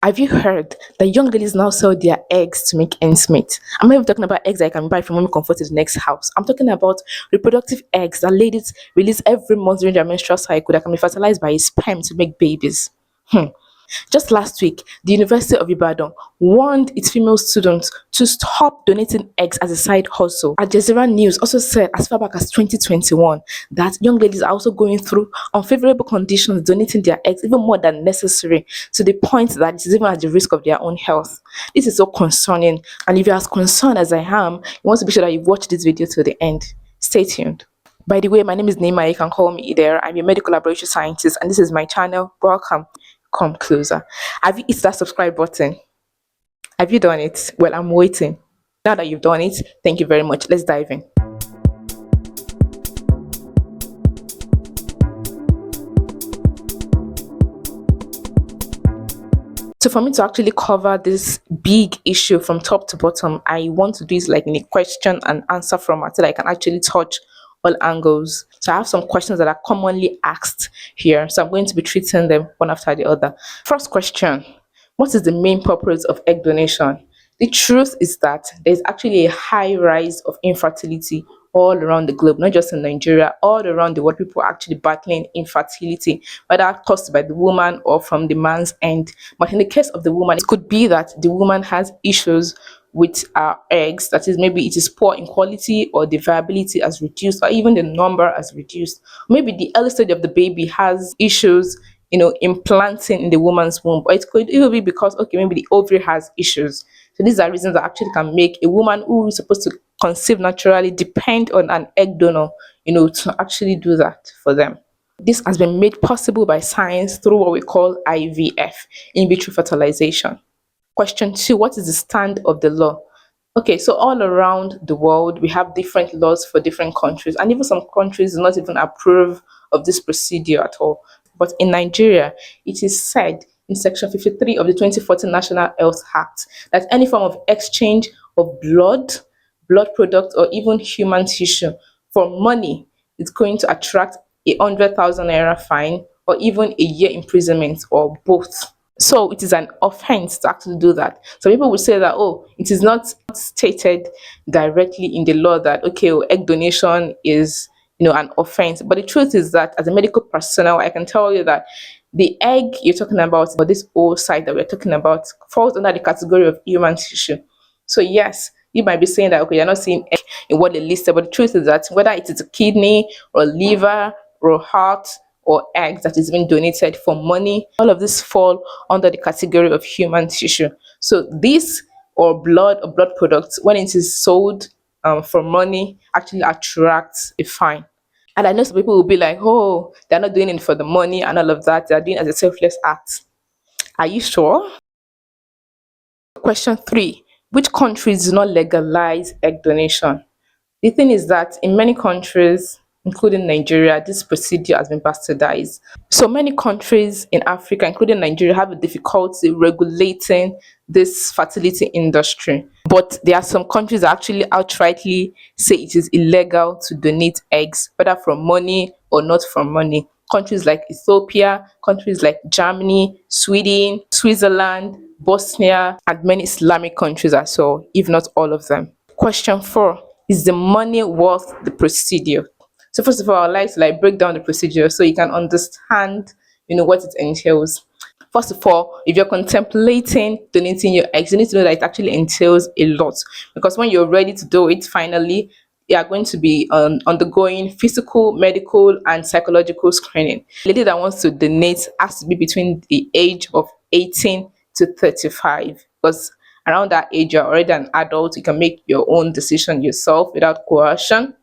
Have you heard that young ladies now sell their eggs to make ends meet? I'm not even talking about eggs that I can buy from Mommy Comfort to the next house. I'm talking about reproductive eggs that ladies release every month during their menstrual cycle that can be fertilized by a sperm to make babies. Just last week, the University of Ibadan warned its female students to stop donating eggs as a side hustle. Al Jazeera News also said as far back as 2021 that young ladies are also going through unfavorable conditions donating their eggs even more than necessary, to the point that it is even at the risk of their own health. This is so concerning, and if you're as concerned as I am, you want to be sure that you watch this video to the end. Stay tuned. By the way, my name is Neema. You can call me Idera. I'm a medical laboratory scientist, and this is my channel. Welcome. Come closer. Have you hit that subscribe button? Have you done it? Well, I'm waiting. Now that you've done it, thank you very much. Let's dive in. So for me to actually cover this big issue from top to bottom, I want to do it like in a question and answer format so that I can actually touch all angles. So I have some questions that are commonly asked here. So I'm going to be treating them one after the other. First question: what is the main purpose of egg donation? The truth is that there's actually a high rise of infertility all around the globe, not just in Nigeria, all around the world. People are actually battling infertility, whether caused by the woman or from the man's end. But in the case of the woman, it could be that the woman has issues with eggs, that is, maybe it is poor in quality, or the viability has reduced, or even the number has reduced. Maybe the early stage of the baby has issues, implanting in the woman's womb, or it could even be because, okay, maybe the ovary has issues. So these are reasons that actually can make a woman who is supposed to conceive naturally depend on an egg donor, to actually do that for them. This has been made possible by science through what we call IVF, in vitro fertilization. Question 2: what is the stand of the law? Okay, so all around the world, we have different laws for different countries, and even some countries do not even approve of this procedure at all. But in Nigeria, it is said in Section 53 of the 2014 National Health Act that any form of exchange of blood products, or even human tissue for money is going to attract 100,000 naira fine or even a year imprisonment, or both. So it is an offense to actually do that. So people would say that, oh, it is not stated directly in the law that, okay, egg donation is, an offense. But the truth is that as a medical personnel, I can tell you that the egg you're talking about, or this oocyte that we're talking about, falls under the category of human tissue. So yes, you might be saying that, okay, you're not seeing egg in what they listed, but the truth is that whether it is a kidney or liver or heart or eggs that is being donated for money, all of this fall under the category of human tissue. So this, or blood products, when it is sold for money, actually attracts a fine. And I know some people will be like, oh, they're not doing it for the money and all of that. They're doing it as a selfless act. Are you sure? Question 3: which countries do not legalize egg donation? The thing is that in many countries, including Nigeria, this procedure has been bastardized. So many countries in Africa, including Nigeria, have a difficulty regulating this fertility industry. But there are some countries that actually outrightly say it is illegal to donate eggs, whether from money or not from money. Countries like Ethiopia, countries like Germany, Sweden, Switzerland, Bosnia, and many Islamic countries as well, if not all of them. Question 4: is the money worth the procedure? So first of all, I'd like to break down the procedure so you can understand, what it entails. First of all, if you're contemplating donating your eggs, you need to know that it actually entails a lot, because when you're ready to do it, finally, you are going to be undergoing physical, medical, and psychological screening. The lady that wants to donate has to be between the age of 18 to 35, because around that age, you're already an adult. You can make your own decision yourself without coercion,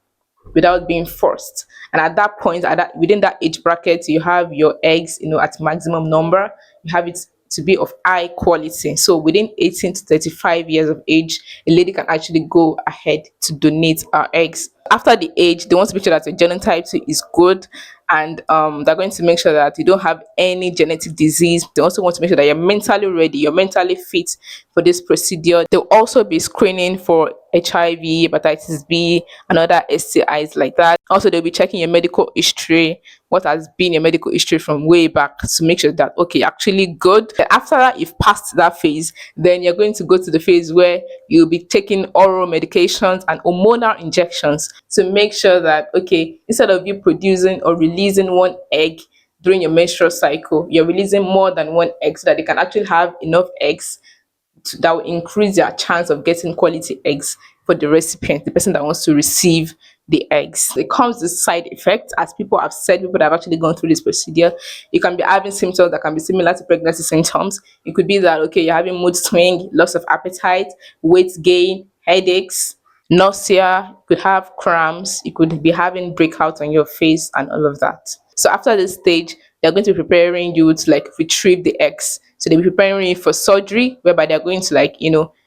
without being forced. And at that point, within that age bracket, you have your eggs, at maximum number. You have it to be of high quality. So within 18 to 35 years of age, a lady can actually go ahead to donate her eggs. After the age, they want to make sure that your genotype too is good, and they're going to make sure that you don't have any genetic disease. They also want to make sure that you're mentally ready, you're mentally fit for this procedure. They'll also be screening for HIV, hepatitis B, and other STIs like that. Also, they'll be checking your medical history, what has been your medical history from way back, to make sure that okay, you're actually good. And after that, you've passed that phase, then you're going to go to the phase where you'll be taking oral medications and hormonal injections to make sure that okay, instead of you producing or releasing one egg during your menstrual cycle, you're releasing more than one egg so that they can actually have enough eggs that will increase their chance of getting quality eggs for the recipient, the person that wants to receive the eggs. It comes with side effects, as people have said, people that have actually gone through this procedure. You can be having symptoms that can be similar to pregnancy symptoms. It could be that okay, you're having mood swing, loss of appetite, weight gain, headaches, nausea, you could have cramps, you could be having breakouts on your face and all of that. So after this stage, they're going to be preparing you to like retrieve the eggs. So they'll be preparing you for surgery, whereby they're going to like,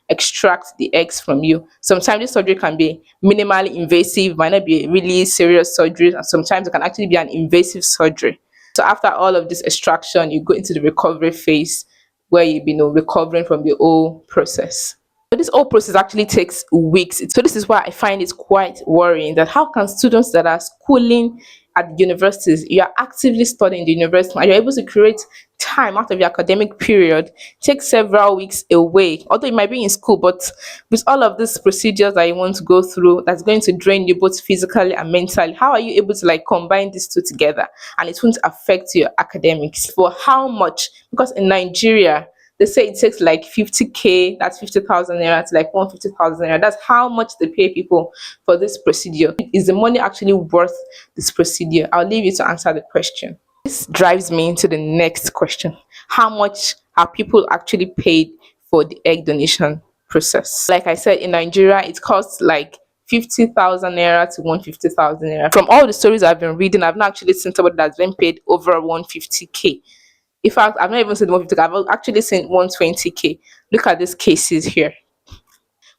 extract the eggs from you. Sometimes this surgery can be minimally invasive, might not be a really serious surgery, and sometimes it can actually be an invasive surgery. So after all of this extraction, you go into the recovery phase where you'll be recovering from the whole process. So this whole process actually takes weeks. So this is why I find it quite worrying that how can students that are schooling at the universities, you are actively studying the university, and you're able to create time out of your academic period, take several weeks away, although you might be in school, but with all of these procedures that you want to go through, that's going to drain you both physically and mentally. How are you able to like combine these two together and it won't affect your academics? For how much? Because in Nigeria, they say it takes like 50K, that's 50,000 naira, to like 150,000 naira. That's how much they pay people for this procedure. Is the money actually worth this procedure? I'll leave you to answer the question. This drives me into the next question. How much are people actually paid for the egg donation process? Like I said, in Nigeria, it costs like 50,000 naira to 150,000 naira. From all the stories I've been reading, I've not actually seen somebody that's been paid over 150K. In fact, I've not even seen 150K, I've actually seen 120K. Look at these cases here.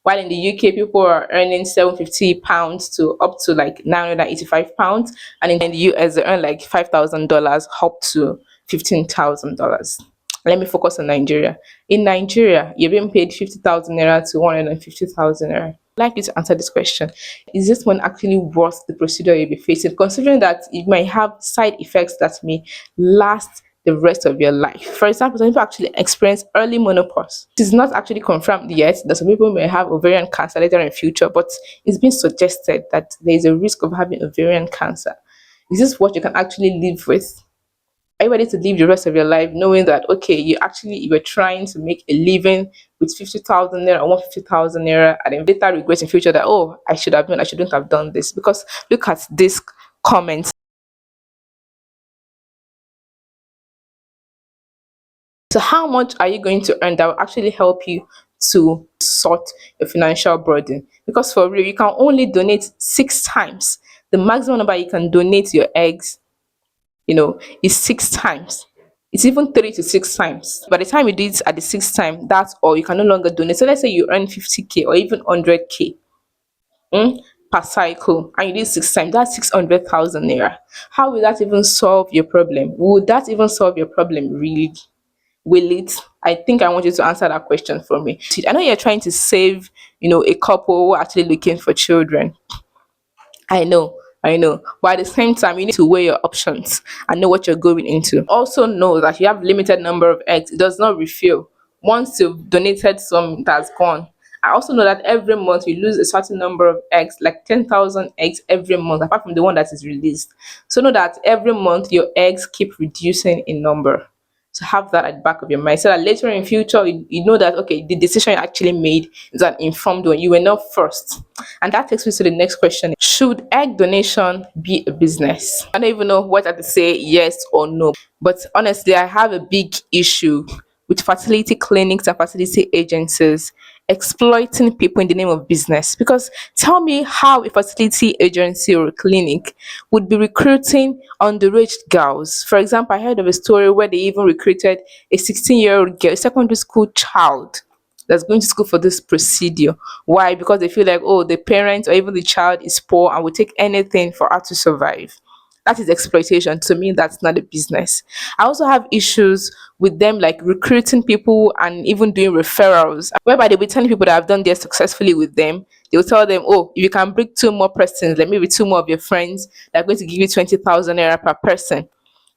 While in the UK, people are earning £750 to up to like £985, and in the US, they earn like $5,000 up to $15,000. Let me focus on Nigeria. In Nigeria, you're being paid 50,000 naira to 150,000 naira. I'd like you to answer this question. Is this one actually worth the procedure you'll be facing, considering that it might have side effects that may last the rest of your life? For example, some people actually experience early menopause. It is not actually confirmed yet that some people may have ovarian cancer later in future, but it's been suggested that there is a risk of having ovarian cancer. Is this what you can actually live with? Are you ready to live the rest of your life knowing that okay, you were trying to make a living with 50,000 naira or 150,000 naira, and then later regret in future that oh, I shouldn't have done this? Because look at this comment. So how much are you going to earn that will actually help you to sort your financial burden? Because for real, you can only donate 6 times. The maximum number you can donate your eggs, is 6 times. It's even 3 to 6 times. By the time you do it at the sixth time, that's all. You can no longer donate. So let's say you earn 50K or even 100K per cycle, and you do 6 times, that's 600,000 naira. How will that even solve your problem? Would that even solve your problem really? Will it? I think I want you to answer that question for me. I know you're trying to save, a couple who are actually looking for children. I know, I know. But at the same time, you need to weigh your options and know what you're going into. Also know that you have limited number of eggs. It does not refill. Once you've donated some, that's gone. I also know that every month you lose a certain number of eggs, like 10,000 eggs every month, apart from the one that is released. So know that every month your eggs keep reducing in number. To have that at the back of your mind so that later in future you know that okay, the decision you actually made is an informed one. You were not first. And that takes me to the next question. Should egg donation be a business? I don't even know what to say, yes or no. But honestly, I have a big issue with fertility clinics and fertility agencies exploiting people in the name of business. Because tell me how a fertility agency or a clinic would be recruiting underage girls. For example, I heard of a story where they even recruited a 16-year-old girl, a secondary school child, that's going to school for this procedure. Why? Because they feel like, oh, the parent or even the child is poor and will take anything for her to survive. That is exploitation. To me, that's not a business. I also have issues with them like recruiting people and even doing referrals, whereby they'll be telling people that have done this successfully with them. They'll tell them, oh, if you can bring two more persons, like maybe two more of your friends, they're going to give you 20,000 naira per person.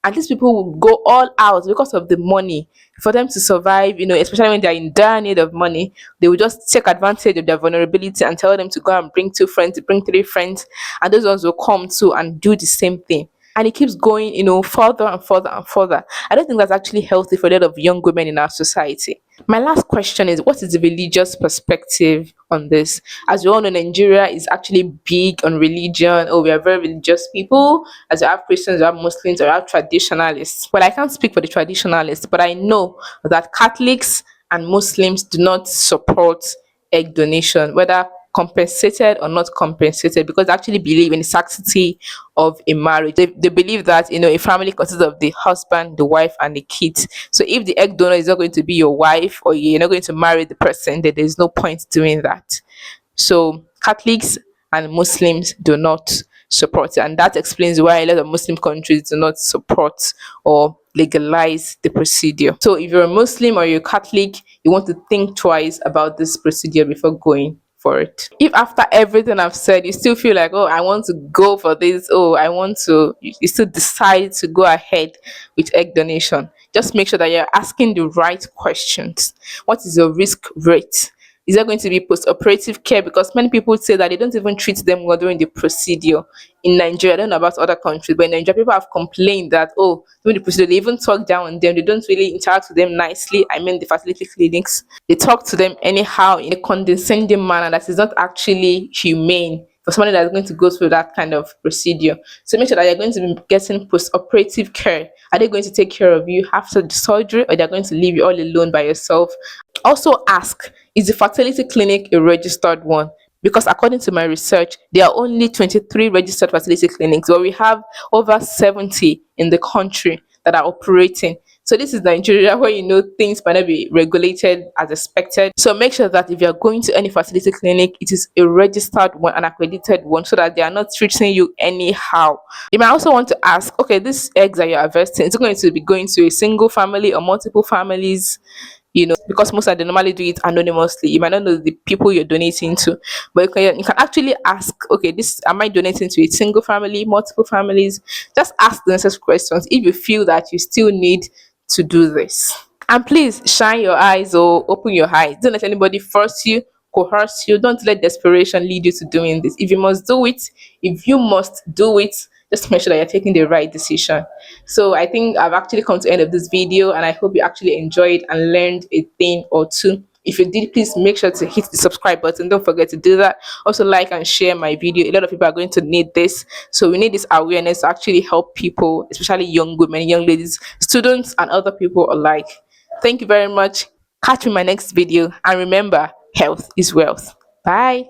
And these people will go all out because of the money for them to survive, especially when they're in dire need of money. They will just take advantage of their vulnerability and tell them to go and bring two friends, bring three friends, and those ones will come too and do the same thing. And it keeps going, further and further and further. I don't think that's actually healthy for a lot of young women in our society. My last question is, what is the religious perspective on this? As we all know, Nigeria is actually big on religion. Oh, we are very religious people. As we have Christians, we have Muslims, we have traditionalists. Well, I can't speak for the traditionalists, but I know that Catholics and Muslims do not support egg donation, whether compensated or not compensated, because they actually believe in the sanctity of a marriage. They believe that a family consists of the husband, the wife, and the kids. So if the egg donor is not going to be your wife, or you're not going to marry the person, then there's no point doing that. So Catholics and Muslims do not support it, and that explains why a lot of Muslim countries do not support or legalize the procedure. So if you're a Muslim or you're a Catholic, you want to think twice about this procedure before going for it. If after everything I've said you still feel like, oh, I want to go for this, oh, I want to, you still decide to go ahead with egg donation, just make sure that you're asking the right questions. What is your risk rate? Is there going to be post-operative care? Because many people say that they don't even treat them well during the procedure. In Nigeria, I don't know about other countries, but in Nigeria, people have complained that, oh, during the procedure, they even talk down on them. They don't really interact with them nicely. I mean, the fertility clinics, they talk to them anyhow in a condescending manner that is not actually humane for somebody that's going to go through that kind of procedure. So make sure that you're going to be getting post-operative care. Are they going to take care of you after the surgery, or they're going to leave you all alone by yourself? Also ask, is the fertility clinic a registered one? Because according to my research, there are only 23 registered fertility clinics, but we have over 70 in the country that are operating. So this is Nigeria, where things might not be regulated as expected. So make sure that if you're going to any fertility clinic, it is a registered one, an accredited one, so that they are not treating you anyhow. You might also want to ask, okay, these eggs that you're harvesting, is it going to be going to a single family or multiple families? Because most of them normally do it anonymously. You might not know the people you're donating to, but you can actually ask, okay, this, am I donating to a single family, multiple families? Just ask the necessary questions if you feel that you still need to do this. And please shine your eyes or open your eyes. Don't let anybody force you, coerce you. Don't let desperation lead you to doing this. If you must do it, if you must do it, just make sure that you're taking the right decision. So I think I've actually come to the end of this video, and I hope you actually enjoyed and learned a thing or two. If you did, please make sure to hit the subscribe button. Don't forget to do that. Also, like and share my video. A lot of people are going to need this. So we need this awareness to actually help people, especially young women, young ladies, students, and other people alike. Thank you very much. Catch me in my next video. And remember, health is wealth. Bye.